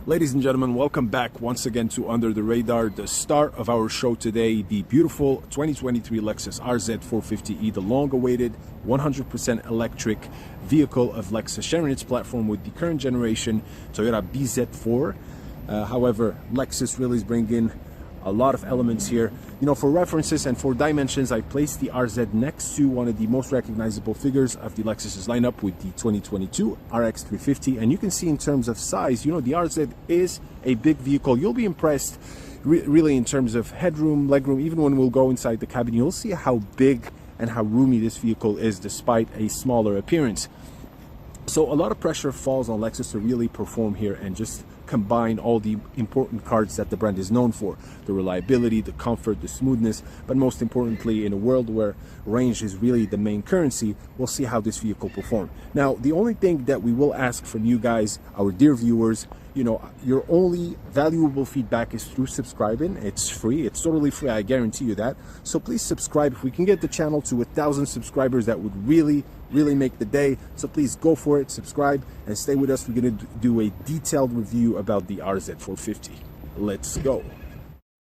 Ladies and gentlemen, welcome back once again to Under the Radar. The star of our show today, the beautiful 2023 Lexus RZ 450e, the long-awaited 100% electric vehicle of Lexus, sharing its platform with the current generation Toyota BZ4. However, Lexus really is bringing a lot of elements here. You know, for references and for dimensions, I placed the RZ next to one of the most recognizable figures of the Lexus's lineup with the 2022 RX 350. And you can see in terms of size, you know, the RZ is a big vehicle. You'll be impressed really in terms of headroom, legroom. Even when we'll go inside the cabin, you'll see how big and how roomy this vehicle is despite a smaller appearance. So a lot of pressure falls on Lexus to really perform here and just combine all the important cards that the brand is known for: the reliability, the comfort, the smoothness, but most importantly, in a world where range is really the main currency, we'll see how this vehicle performs. Now, the only thing that we will ask from you guys, our dear viewers, you know, your only valuable feedback is through subscribing. It's free, it's totally free, I guarantee you that. So please subscribe. If we can get the channel to 1,000 subscribers, that would really make the day. So please go for it, subscribe, and stay with us. We're going to do a detailed review about the RZ 450. Let's go.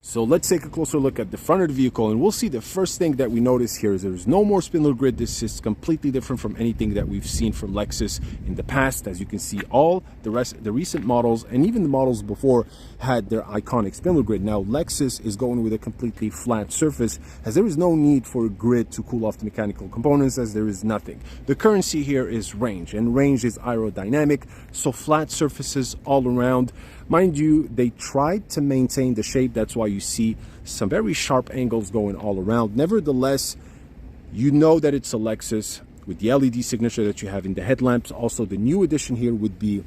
So let's take a closer look at the front of the vehicle, and we'll see the first thing that we notice here is there's no more spindle grid. This is completely different from anything that we've seen from Lexus in the past. As you can see, all the recent models and even the models before had their iconic spindle grid. Now Lexus is going with a completely flat surface, as there is no need for a grid to cool off the mechanical components, as there is nothing. The currency here is range, and range is aerodynamic, so flat surfaces all around. Mind you, they tried to maintain the shape. That's why you see some very sharp angles going all around. Nevertheless, you know that it's a Lexus with the LED signature that you have in the headlamps. Also, the new addition here would be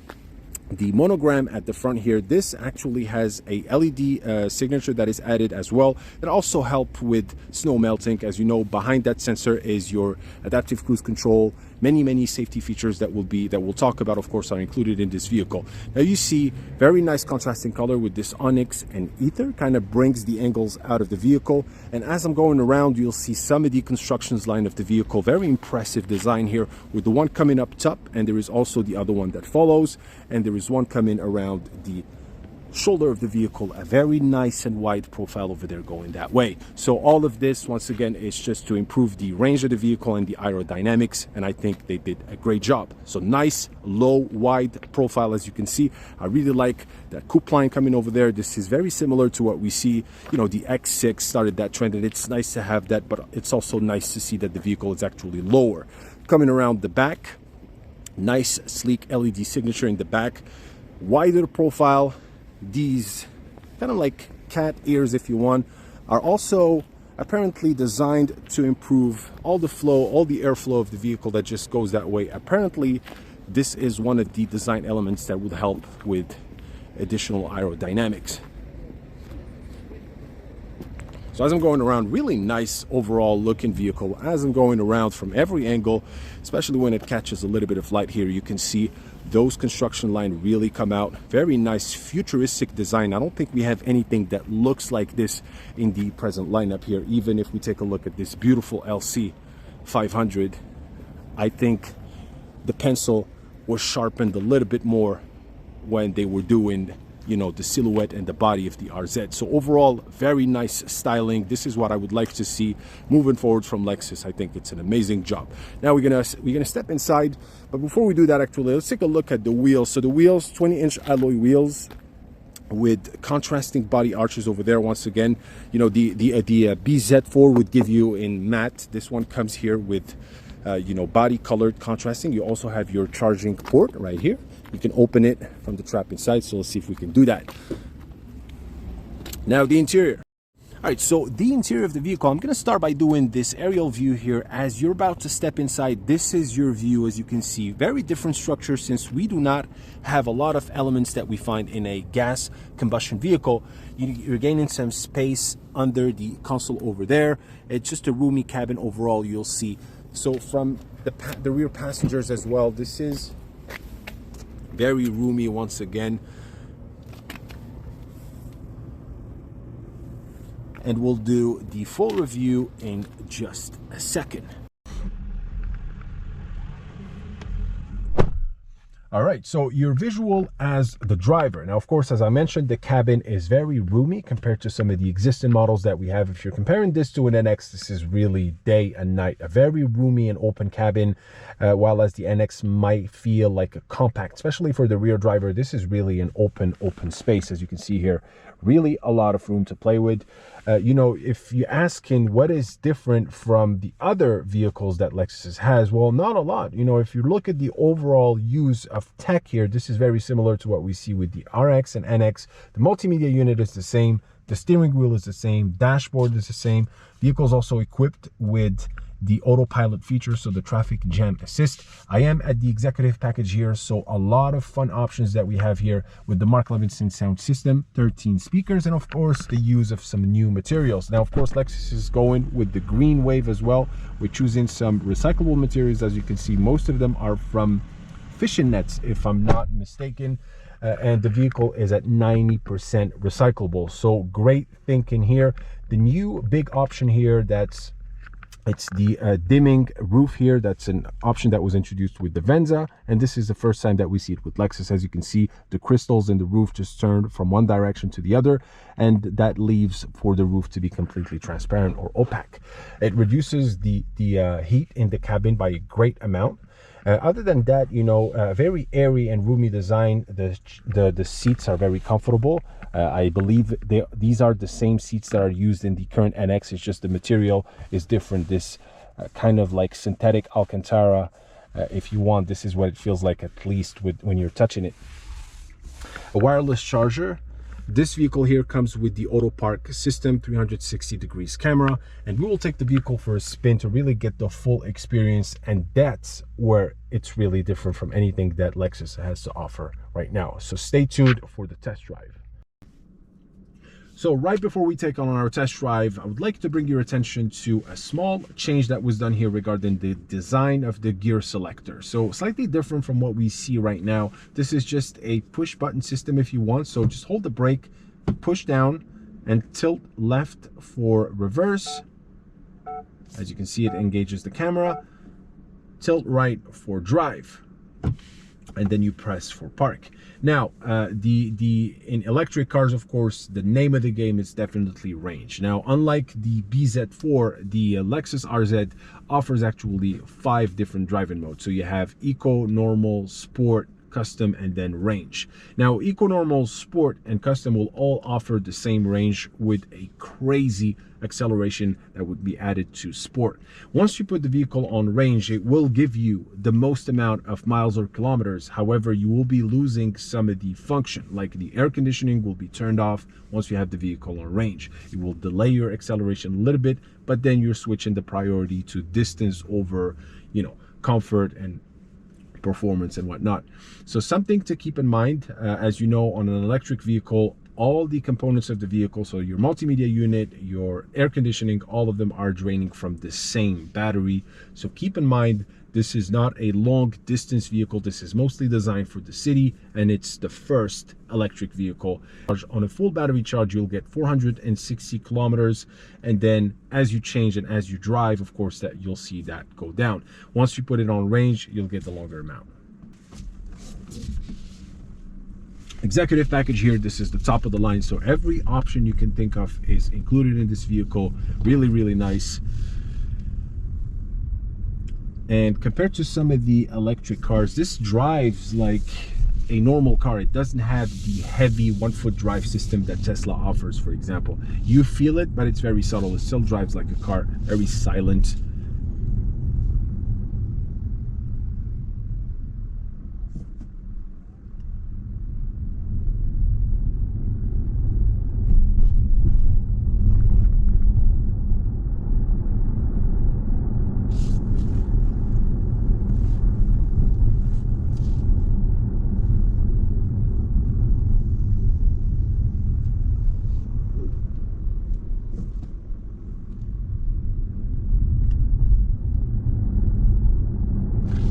the monogram at the front here. This actually has a LED signature that is added as well. It also helps with snow melting. As you know, behind that sensor is your adaptive cruise control. Many safety features that we'll talk about, of course, are included in this vehicle. Now you see very nice contrasting color with this onyx and ether, kind of brings the angles out of the vehicle. And as I'm going around, you'll see some of the constructions line of the vehicle. Very impressive design here with the one coming up top, and there is also the other one that follows, and there is one coming around the shoulder of the vehicle, a very nice and wide profile over there going that way. So all of this, once again, is just to improve the range of the vehicle and the aerodynamics, and I think they did a great job. So nice, low, wide profile, as you can see. I really like that coupe line coming over there. This is very similar to what we see, you know, the X6 started that trend, and it's nice to have that, but it's also nice to see that the vehicle is actually lower. Coming around the back, nice, sleek LED signature in the back, wider profile. These kind of like cat ears, if you want, are also apparently designed to improve all the flow, all the airflow of the vehicle that just goes that way. Apparently, this is one of the design elements that would help with additional aerodynamics. So as I'm going around, really nice overall looking vehicle. As I'm going around from every angle, especially when it catches a little bit of light here, you can see those construction lines really come out. Very nice futuristic design. I don't think we have anything that looks like this in the present lineup here. Even if we take a look at this beautiful LC 500, I think the pencil was sharpened a little bit more when they were doing, you know, the silhouette and the body of the RZ. So overall, very nice styling. This is what I would like to see moving forward from Lexus. I think it's an amazing job. Now we're gonna step inside, but before we do that, actually, let's take a look at the wheels. So the wheels, 20-inch alloy wheels with contrasting body arches over there. Once again, you know, the BZ4 would give you in matte. This one comes here with you know, body colored contrasting. You also have your charging port right here. You can open it from the trap inside, so let's see if we can do that. Now the interior. All right, so the interior of the vehicle, I'm going to start by doing this aerial view here. As you're about to step inside, this is your view. As you can see, very different structure, since we do not have a lot of elements that we find in a gas combustion vehicle. You're gaining some space under the console over there. It's just a roomy cabin overall, you'll see. So from the rear passengers as well, this is very roomy once again. And we'll do the full review in just a second. All right, so your visual as the driver. Now, of course, as I mentioned, the cabin is very roomy compared to some of the existing models that we have. If you're comparing this to an NX, this is really day and night. A very roomy and open cabin, while as the NX might feel like a compact, especially for the rear driver. This is really an open space, as you can see here. Really a lot of room to play with. You know, if you're asking what is different from the other vehicles that Lexus has, well, not a lot. You know, if you look at the overall use of tech here, this is very similar to what we see with the RX and NX. The multimedia unit is the same. The steering wheel is the same. Dashboard is the same. Vehicle is also equipped with the autopilot feature, so the traffic jam assist. I am at the executive package here, so a lot of fun options that we have here with the Mark Levinson sound system, 13 speakers, and of course the use of some new materials. Now, of course, Lexus is going with the green wave as well. We're choosing some recyclable materials. As you can see, most of them are from fishing nets, if I'm not mistaken. And the vehicle is at 90% recyclable, so great thinking here. The new big option here, it's the dimming roof here. That's an option that was introduced with the Venza, and this is the first time that we see it with Lexus. As you can see, the crystals in the roof just turned from one direction to the other, and that leaves for the roof to be completely transparent or opaque. It reduces the heat in the cabin by a great amount. Other than that, you know, very airy and roomy design. The seats are very comfortable. I believe these are the same seats that are used in the current NX. It's just the material is different. This kind of like synthetic Alcantara, if you want, this is what it feels like, at least when you're touching it. A wireless charger. This vehicle here comes with the auto park system, 360 degrees camera, and we will take the vehicle for a spin to really get the full experience, and that's where it's really different from anything that Lexus has to offer right now. So stay tuned for the test drive. So right before we take on our test drive, I would like to bring your attention to a small change that was done here regarding the design of the gear selector. So slightly different from what we see right now. This is just a push button system if you want. So just hold the brake, push down, and tilt left for reverse. As you can see, it engages the camera. Tilt right for drive, and then you press for park. Now, in electric cars, of course, the name of the game is definitely range. Now, unlike the BZ4, the Lexus RZ offers actually 5 different driving modes. So you have Eco, Normal, Sport, Custom, and then Range. Now, Eco, Normal, Sport, and Custom will all offer the same range with a crazy acceleration that would be added to Sport. Once you put the vehicle on range, it will give you the most amount of miles or kilometers. However, you will be losing some of the function, like the air conditioning will be turned off once you have the vehicle on range. It will delay your acceleration a little bit, but then you're switching the priority to distance over, you know, comfort and performance and whatnot. So something to keep in mind, as you know, on an electric vehicle, all the components of the vehicle, so your multimedia unit, your air conditioning, all of them are draining from the same battery. So keep in mind, this is not a long distance vehicle. This is mostly designed for the city, and it's the first electric vehicle. On a full battery charge, you'll get 460 kilometers, and then as you change and as you drive, of course, that you'll see that go down. Once you put it on range, you'll get the longer amount. Executive package here, this is the top of the line, so every option you can think of is included in this vehicle. Really nice. And compared to some of the electric cars, this drives like a normal car. It doesn't have the heavy 1-foot drive system that Tesla offers, for example. You feel it, but it's very subtle. It still drives like a car, very silent.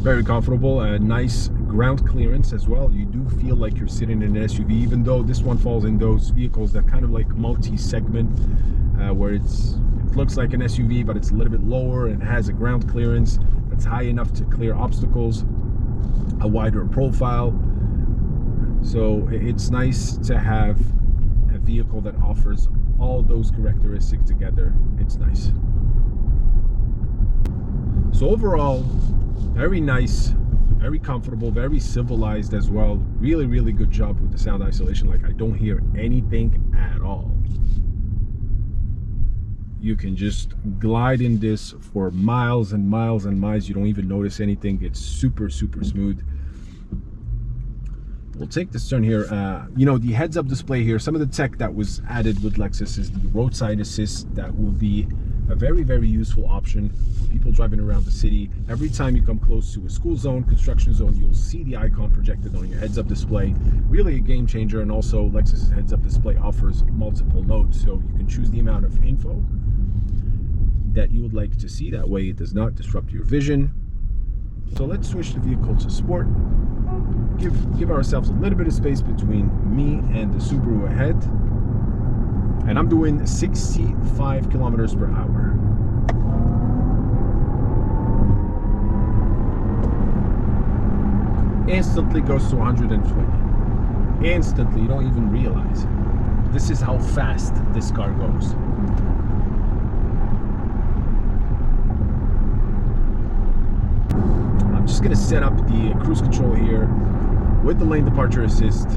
Very comfortable, nice ground clearance as well. You do feel like you're sitting in an SUV, even though this one falls in those vehicles that kind of like multi-segment, where it looks like an SUV, but it's a little bit lower and has a ground clearance that's high enough to clear obstacles. a wider profile. So it's nice to have a vehicle that offers all those characteristics together. It's nice. So overall, very nice, very comfortable, very civilized as well. Really, really good job with the sound isolation. Like, I don't hear anything at all. You can just glide in this for miles and miles and miles. You don't even notice anything. It's super, super smooth. We'll take this turn here. You know, the heads-up display here, some of the tech that was added with Lexus is the roadside assist. That will be a very, very useful option for people driving around the city. Every time you come close to a school zone, construction zone, you'll see the icon projected on your heads-up display. Really a game changer. And also Lexus's heads-up display offers multiple modes, so you can choose the amount of info that you would like to see. That way it does not disrupt your vision. So let's switch the vehicle to sport. Give ourselves a little bit of space between me and the Subaru ahead. And I'm doing 65 kilometers per hour. Instantly goes to 120. Instantly, you don't even realize. This is how fast this car goes. I'm just gonna set up the cruise control here with the lane departure assist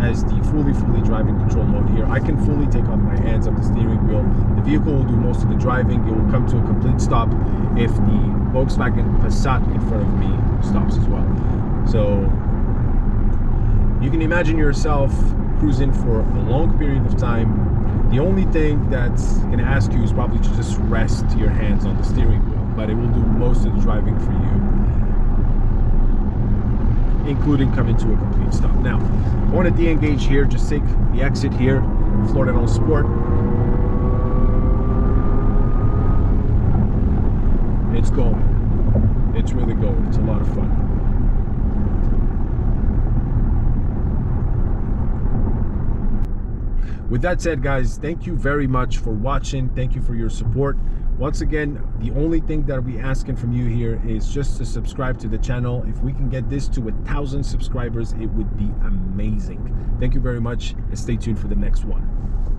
as the fully driving control mode here. I can fully take off my hands off the steering wheel. The vehicle will do most of the driving. It will come to a complete stop if the Volkswagen Passat in front of me stops as well. So you can imagine yourself cruising for a long period of time. The only thing that's gonna ask you is probably to just rest your hands on the steering wheel, but it will do most of the driving for you, including coming to a complete stop. Now, I want to de-engage here, just take the exit here, Florida on Sport. It's going. It's really going. It's a lot of fun. With that said, guys, thank you very much for watching. Thank you for your support. Once again, the only thing that we're asking from you here is just to subscribe to the channel. If we can get this to 1,000 subscribers, it would be amazing. Thank you very much, and stay tuned for the next one.